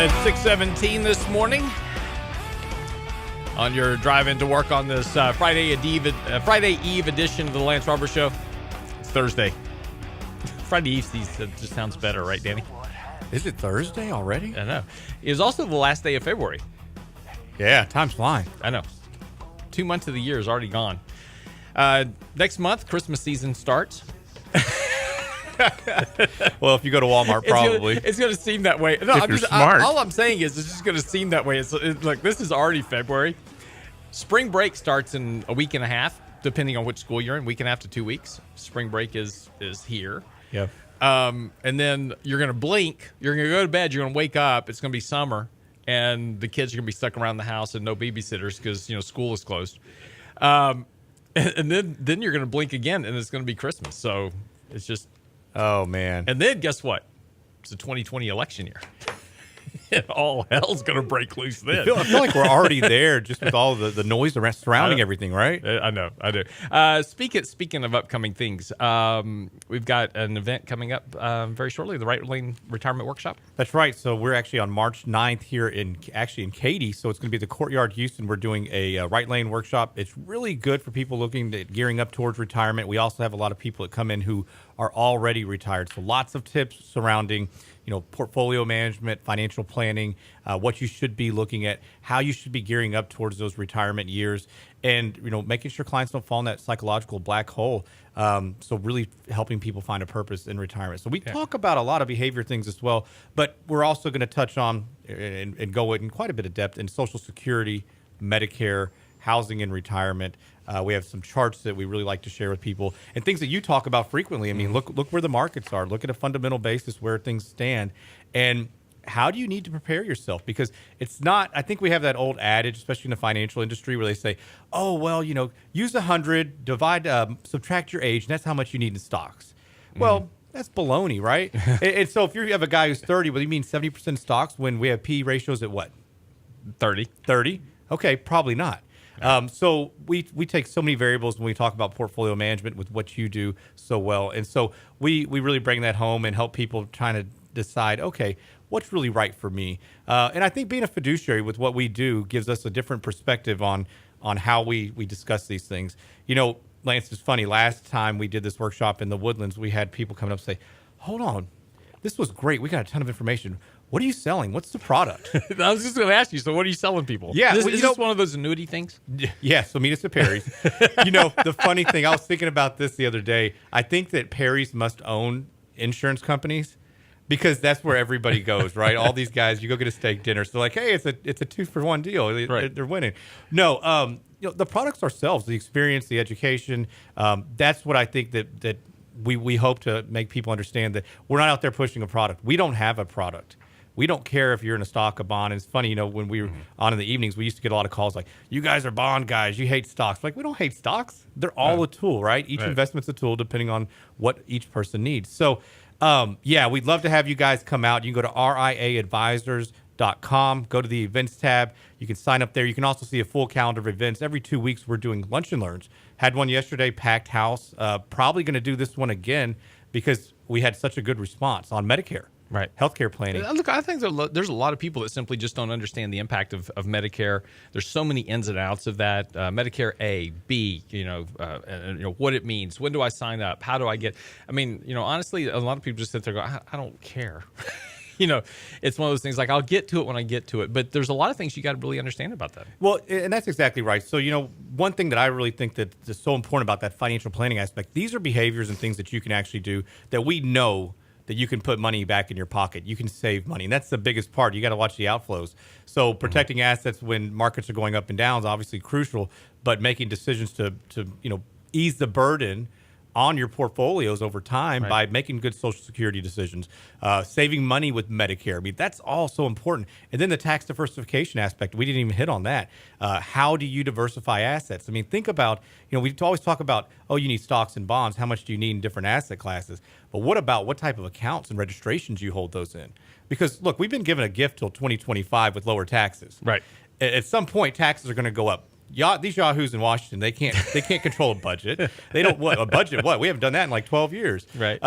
at 6:17 this morning on your drive into work on this Friday Eve edition of the Lance Roberts Show. It's Thursday. Friday Eve just sounds better, right, Danny? Is it Thursday already? I know. It was also the last day of February. Yeah, time's flying. I know. 2 months of the year is already gone. Next month, Christmas season starts. Well, if you go to Walmart, probably. It's going to seem that way. No, if you're smart. all I'm saying is it's just going to seem that way. It's like this is already February. Spring break starts in a week and a half, depending on which school you're in. Week and a half to 2 weeks. Spring break is here. Yeah. And then you're going to blink. You're going to go to bed. You're going to wake up. It's going to be summer, and the kids are going to be stuck around the house and no babysitters because school is closed. And then you're going to blink again, and it's going to be Christmas. So it's just. Oh, man. And then guess what? It's a 2020 election year. And all hell's going to break loose then. I feel like we're already there just with all the noise surrounding everything, right? I know. I do. Speaking of upcoming things, we've got an event coming up very shortly, the Right Lane Retirement Workshop. That's right. So we're actually on March 9th here in Katy. So it's going to be the Courtyard Houston. We're doing a Right Lane workshop. It's really good for people looking at gearing up towards retirement. We also have a lot of people that come in who are already retired. So lots of tips surrounding portfolio management, financial planning, what you should be looking at, how you should be gearing up towards those retirement years, and making sure clients don't fall in that psychological black hole. So really helping people find a purpose in retirement. So we talk about a lot of behavior things as well, but we're also going to touch on and go in quite a bit of depth in Social Security, Medicare, housing and retirement. We have some charts that we really like to share with people and things that you talk about frequently. I mean, look where the markets are. Look at a fundamental basis where things stand. And how do you need to prepare yourself? Because it's not, I think we have that old adage, especially in the financial industry, where they say, oh, well, use 100, subtract your age, and that's how much you need in stocks. Well, that's baloney, right? and so if you have a guy who's 30, well, you mean 70% stocks when we have P ratios at what? 30. 30? Okay, probably not. So we take so many variables when we talk about portfolio management with what you do so well. And so we really bring that home and help people trying to decide, okay, what's really right for me? And I think being a fiduciary with what we do gives us a different perspective on how we discuss these things. Lance, it's funny. Last time we did this workshop in the Woodlands, we had people coming up and say, hold on, this was great. We got a ton of information. What are you selling? What's the product? I was just going to ask you, so what are you selling people? Yeah. Is this one of those annuity things? Yeah, so meet us at Perry's. The funny thing, I was thinking about this the other day. I think that Perry's must own insurance companies because that's where everybody goes, right? All these guys, you go get a steak dinner. So like, hey, it's a 2-for-1 deal. Right. They're winning. No, the products ourselves, the experience, the education, that's what I think that we hope to make people understand, that we're not out there pushing a product. We don't have a product. We don't care if you're in a stock, a bond. And it's funny, when we were on in the evenings, we used to get a lot of calls like, you guys are bond guys, you hate stocks. Like, we don't hate stocks. They're all a tool, right? Each investment's a tool depending on what each person needs. So, we'd love to have you guys come out. You can go to riaadvisors.com, go to the events tab. You can sign up there. You can also see a full calendar of events. Every 2 weeks, we're doing lunch and learns. Had one yesterday, packed house. Probably going to do this one again because we had such a good response on Medicare. Right. Healthcare planning. Look, I think there's a lot of people that simply just don't understand the impact of Medicare. There's so many ins and outs of that. Medicare A, B, what it means. When do I sign up? How do I get? I mean, honestly, a lot of people just sit there and go, I don't care. It's one of those things like I'll get to it when I get to it. But there's a lot of things you got to really understand about that. Well, and that's exactly right. So, one thing that I really think that is so important about that financial planning aspect, these are behaviors and things that you can actually do that we know that you can put money back in your pocket. You can save money. And that's the biggest part. You got to watch the outflows. So protecting assets when markets are going up and down is obviously crucial, but making decisions to ease the burden on your portfolios over time by making good Social Security decisions, saving money with Medicare. I mean, that's all so important. And then the tax diversification aspect, we didn't even hit on that. How do you diversify assets? I mean, think about, we always talk about, you need stocks and bonds. How much do you need in different asset classes? But what about what type of accounts and registrations you hold those in? Because, look, we've been given a gift till 2025 with lower taxes. Right. At some point, taxes are going to go up. These yahoos in Washington, they can't control a budget. They don't a budget. We haven't done that in like 12 years. Right.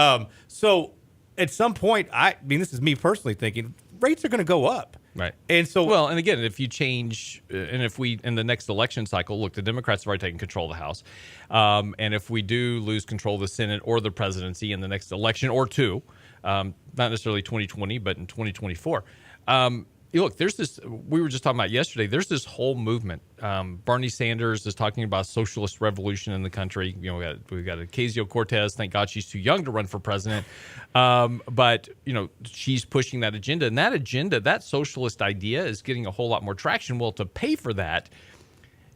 So at some point, this is me personally thinking, rates are going to go up. Right. And so, well, and again, if you change, and if we, in the next election cycle, look, the Democrats have already taken control of the House. And if we do lose control of the Senate or the presidency in the next election or two, not necessarily 2020, but in 2024, look, there's this, we were just talking about yesterday, there's this whole movement. Bernie Sanders is talking about a socialist revolution in the country. You know, we've got Ocasio-Cortez. Thank God she's too young to run for president. But, you know, she's pushing that agenda. And that agenda, that socialist idea is getting a whole lot more traction. Well, to pay for that,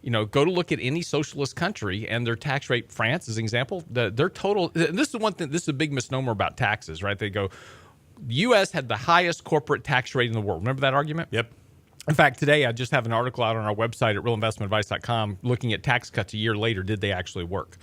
you know, go to look at any socialist country and their tax rate. France, as an example, their total, this is one thing, this is a big misnomer about taxes, right? They go, the U.S. had the highest corporate tax rate in the world. Remember that argument? Yep. In fact, today I just have an article out on our website at realinvestmentadvice.com looking at tax cuts a year later. Did they actually work?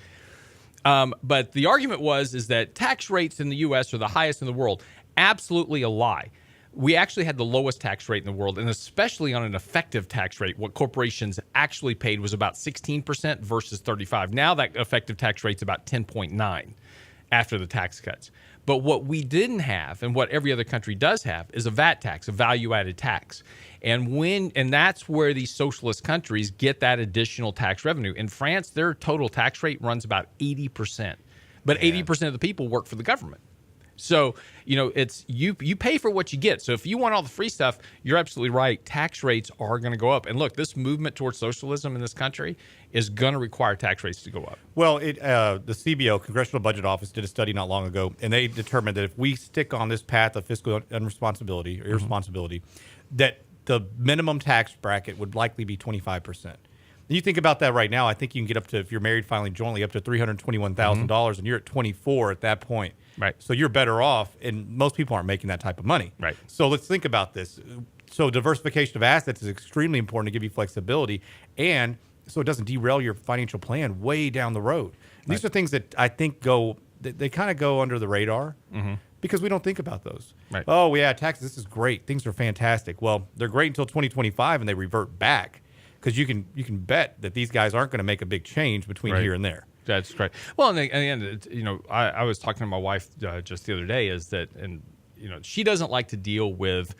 But the argument is that tax rates in the U.S. are the highest in the world. Absolutely a lie. We actually had the lowest tax rate in the world, and especially on an effective tax rate, what corporations actually paid was about 16% versus 35%. Now that effective tax rate's about 10.9% after the tax cuts. But what we didn't have, and what every other country does have, is a VAT tax, a value-added tax. And that's where these socialist countries get that additional tax revenue. In France, their total tax rate runs about 80%. But 80% of the people work for the government. So, you know, it's you pay for what you get. So if you want all the free stuff, you're absolutely right. Tax rates are going to go up. And look, this movement towards socialism in this country is going to require tax rates to go up. Well, the CBO, Congressional Budget Office, did a study not long ago, and they determined that if we stick on this path of fiscal irresponsibility, that the minimum tax bracket would likely be 25%. You think about that right now, I think you can get up to, if you're married filing jointly, up to $321,000, and you're at 24 at that point. Right. So you're better off, and most people aren't making that type of money. Right. So let's think about this. So diversification of assets is extremely important to give you flexibility, and so it doesn't derail your financial plan way down the road. Right. These are things that I think they kind of go under the radar because we don't think about those. Right. Oh, yeah, taxes, this is great. Things are fantastic. Well, they're great until 2025, and they revert back because you can bet that these guys aren't going to make a big change between here and there. That's correct. Well, in the end, you know, I was talking to my wife just the other day is that, and, you know, she doesn't like to deal with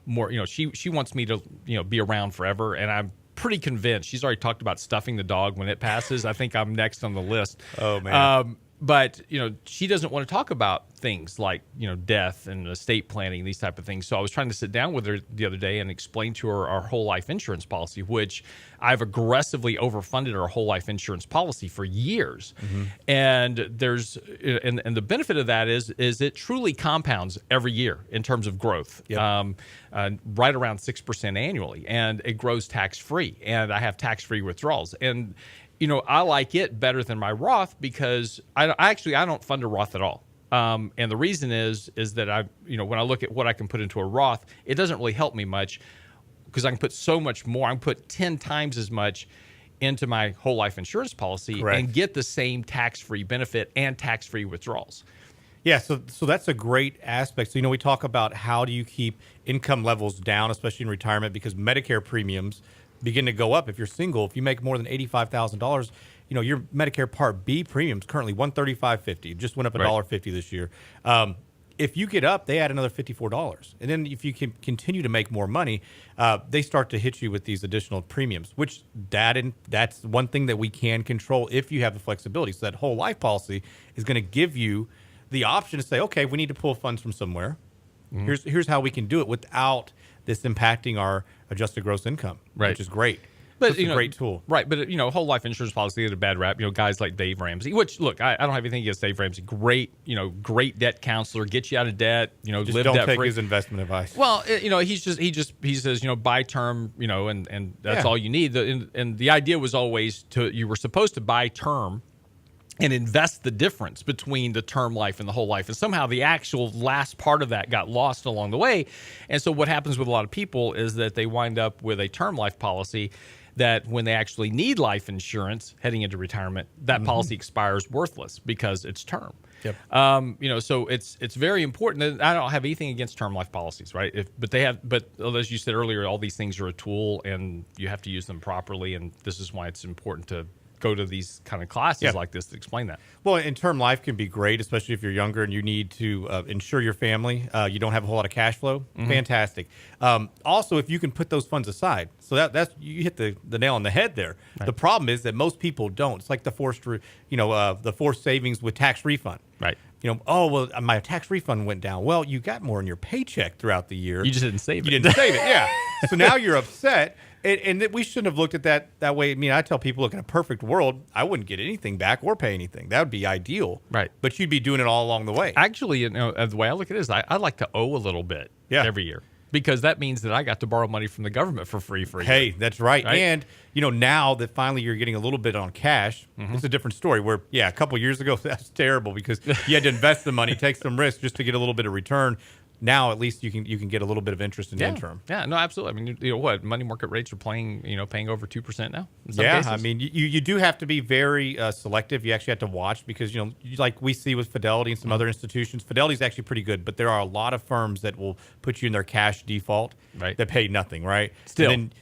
more, you know, she wants me to, you know, be around forever. And I'm pretty convinced. She's already talked about stuffing the dog when it passes. I think I'm next on the list. Oh, man. But, you know, she doesn't want to talk about things like, you know, death and estate planning, these type of things. So I was trying to sit down with her the other day and explain to her our whole life insurance policy, which I've aggressively overfunded our whole life insurance policy for years. And there's and the benefit of that is it truly compounds every year in terms of growth, right around 6% annually, and it grows tax free. And I have tax free withdrawals. And you know, I like it better than my Roth because I don't fund a Roth at all. And the reason is that when I look at what I can put into a Roth, it doesn't really help me much because I can put so much more. I can put 10 times as much into my whole life insurance policy and get the same tax-free benefit and tax-free withdrawals. Yeah, so that's a great aspect. So, you know, we talk about how do you keep income levels down, especially in retirement, because Medicare premiums begin to go up if you're single. If you make more than $85,000, you know, your Medicare Part B premiums currently $135.50. Just went up $1.50 this year. If you get up, they add another $54. And then if you can continue to make more money, they start to hit you with these additional premiums, which that's one thing that we can control if you have the flexibility. So that whole life policy is going to give you the option to say, okay, we need to pull funds from somewhere. Here's how we can do it without this impacting our adjusted gross income, which is great. But it's a great tool. Right. But, you know, whole life insurance policy had a bad rap. You know, guys like Dave Ramsey, which, look, I don't have anything against Dave Ramsey. Great debt counselor, get you out of debt, you know, just live don't debt free. take his investment advice. Well, you know, he says, you know, buy term, you know, and that's all you need. And the idea was always you were supposed to buy term and invest the difference between the term life and the whole life. And somehow the actual last part of that got lost along the way. And so what happens with a lot of people is that they wind up with a term life policy that when they actually need life insurance heading into retirement, that policy expires worthless because it's term. Yep. You know, so it's very important. I don't have anything against term life policies, right? But as you said earlier, all these things are a tool and you have to use them properly. And this is why it's important to go to these kind of classes like this to explain that. Well, and term life can be great, especially if you're younger and you need to insure your family. You don't have a whole lot of cash flow. Fantastic. Also, if you can put those funds aside, so that's you hit the nail on the head there. Right. The problem is that most people don't. It's like the forced savings with tax refund. Right. Oh, well, my tax refund went down. Well, you got more in your paycheck throughout the year. You just didn't save it. You didn't save it, yeah. So now you're upset. And we shouldn't have looked at that way. I mean, I tell people, look, in a perfect world, I wouldn't get anything back or pay anything. That would be ideal. Right. But you'd be doing it all along the way. Actually, the way I look at it is I like to owe a little bit every year. Because that means that I got to borrow money from the government for free for a year. Hey, that's right. And, now that finally you're getting a little bit on cash, it's a different story where, a couple of years ago, that's terrible because you had to invest the money, take some risk just to get a little bit of return. Now, at least you can get a little bit of interest in the interim. Yeah, no, absolutely. I mean, what money market rates are paying over 2% now. Yeah, I mean, you do have to be very selective. You actually have to watch because like we see with Fidelity and some other institutions, Fidelity's actually pretty good, but there are a lot of firms that will put you in their cash default that pay nothing, right? Still, and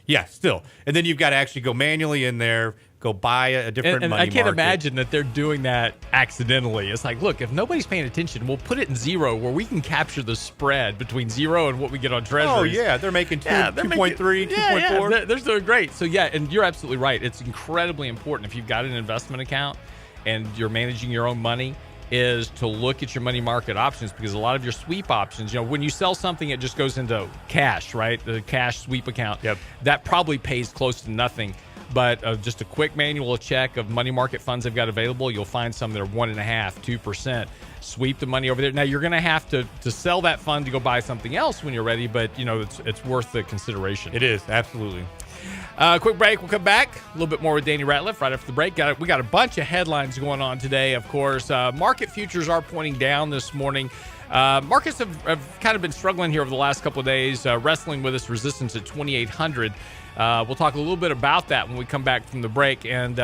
then you've got to actually go manually in there. Go buy a different money market. I can't imagine that they're doing that accidentally. It's like, look, if nobody's paying attention, we'll put it in zero where we can capture the spread between zero and what we get on treasuries. Oh, yeah. They're making 2.3, 2.4. Yeah, they're doing great. So, and you're absolutely right. It's incredibly important if you've got an investment account and you're managing your own money is to look at your money market options because a lot of your sweep options, when you sell something, it just goes into cash, right? The cash sweep account. Yep. That probably pays close to nothing. But just a quick manual check of money market funds they've got available, you'll find some that are 1.5%, 2%. Sweep the money over there. Now, you're going to have to sell that fund to go buy something else when you're ready, but, it's worth the consideration. It is, absolutely. Quick break. We'll come back. A little bit more with Danny Ratliff right after the break. We got a bunch of headlines going on today, of course. Market futures are pointing down this morning. Markets have kind of been struggling here over the last couple of days, wrestling with this resistance at 2,800. We'll talk a little bit about that when we come back from the break and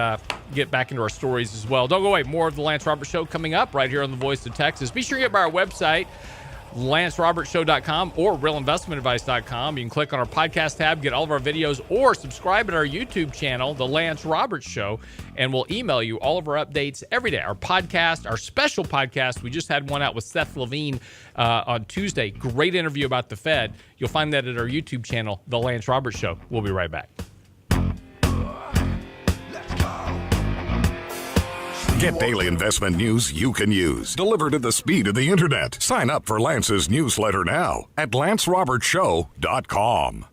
get back into our stories as well. Don't go away. More of the Lance Roberts Show coming up right here on the Voice of Texas. Be sure to get by our website, LanceRobertsShow.com or RealInvestmentAdvice.com. You can click on our podcast tab, get all of our videos, or subscribe at our YouTube channel, The Lance Roberts Show, and we'll email you all of our updates every day. Our podcast, our special podcast, we just had one out with Seth Levine on Tuesday. Great interview about the Fed. You'll find that at our YouTube channel, The Lance Roberts Show. We'll be right back. Get daily investment news you can use, delivered at the speed of the internet. Sign up for Lance's newsletter now at LanceRobertsShow.com.